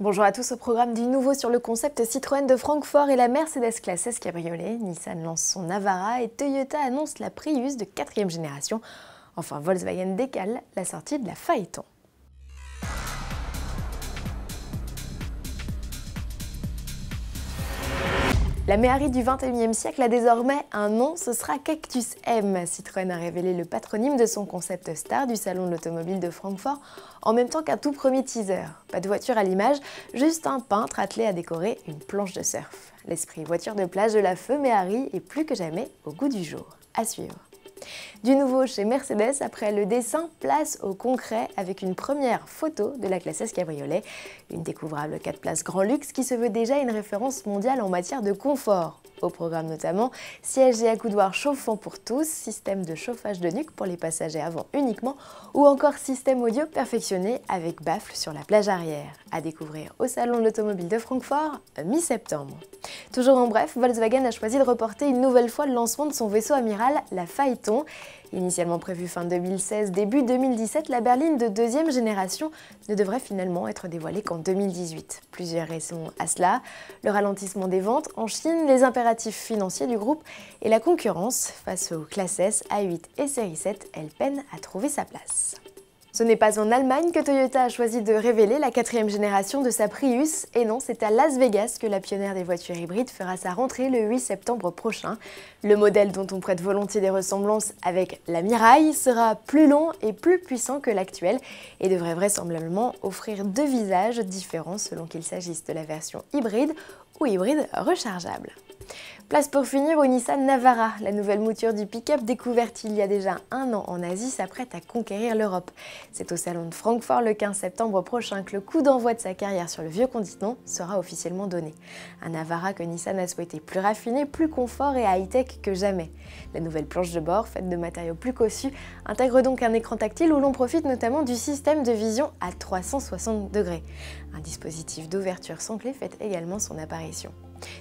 Bonjour à tous, au programme du nouveau sur le concept Citroën de Francfort et la Mercedes classe S cabriolet. Nissan lance son Navara et Toyota annonce la Prius de 4e génération. Enfin, Volkswagen décale la sortie de la Phaeton. La Méhari du 21e siècle a désormais un nom, ce sera Cactus M. Citroën a révélé le patronyme de son concept star du salon de l'automobile de Francfort, en même temps qu'un tout premier teaser. Pas de voiture à l'image, juste un peintre attelé à décorer une planche de surf. L'esprit voiture de plage de la feu Méhari est plus que jamais au goût du jour. À suivre. Du nouveau chez Mercedes, après le dessin, place au concret avec une première photo de la classe S cabriolet, une découvrable 4 places grand luxe qui se veut déjà une référence mondiale en matière de confort. Au programme notamment, sièges et accoudoirs chauffants pour tous, système de chauffage de nuque pour les passagers avant uniquement, ou encore système audio perfectionné avec baffle sur la plage arrière. À découvrir au salon de l'automobile de Francfort, mi-septembre. Toujours en bref, Volkswagen a choisi de reporter une nouvelle fois le lancement de son vaisseau amiral, la Phaeton. Initialement prévue fin 2016, début 2017, la berline de 2e génération ne devrait finalement être dévoilée qu'en 2018. Plusieurs raisons à cela, le ralentissement des ventes en Chine, les impératifs financiers du groupe et la concurrence face aux classes S, A8 et série 7, elle peine à trouver sa place. Ce n'est pas en Allemagne que Toyota a choisi de révéler la 4e génération de sa Prius, et non, c'est à Las Vegas que la pionnière des voitures hybrides fera sa rentrée le 8 septembre prochain. Le modèle dont on prête volontiers des ressemblances avec la Mirai sera plus long et plus puissant que l'actuel et devrait vraisemblablement offrir 2 visages différents selon qu'il s'agisse de la version hybride ou hybride rechargeable. Place pour finir au Nissan Navara. La nouvelle mouture du pick-up découverte il y a déjà un an en Asie s'apprête à conquérir l'Europe. C'est au salon de Francfort le 15 septembre prochain que le coup d'envoi de sa carrière sur le vieux continent sera officiellement donné. Un Navara que Nissan a souhaité plus raffiné, plus confort et high-tech que jamais. La nouvelle planche de bord, faite de matériaux plus cossus, intègre donc un écran tactile où l'on profite notamment du système de vision à 360 degrés. Un dispositif d'ouverture sans clé fait également son apparition.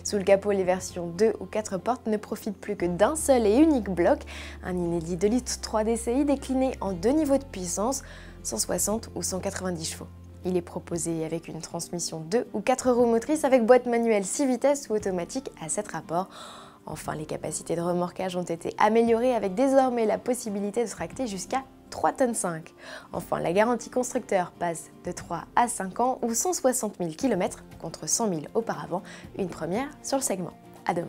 Sous le capot, les versions 2 ou 4 portes ne profitent plus que d'un seul et unique bloc, un inédit 2 litres 3 DCI décliné en 2 niveaux de puissance, 160 ou 190 chevaux. Il est proposé avec une transmission 2 ou 4 roues motrices avec boîte manuelle 6 vitesses ou automatique à 7 rapports. Enfin, les capacités de remorquage ont été améliorées avec désormais la possibilité de tracter jusqu'à 3,5 tonnes. Enfin, la garantie constructeur passe de 3 à 5 ans ou 160 000 km contre 100 000 auparavant, une première sur le segment. À demain.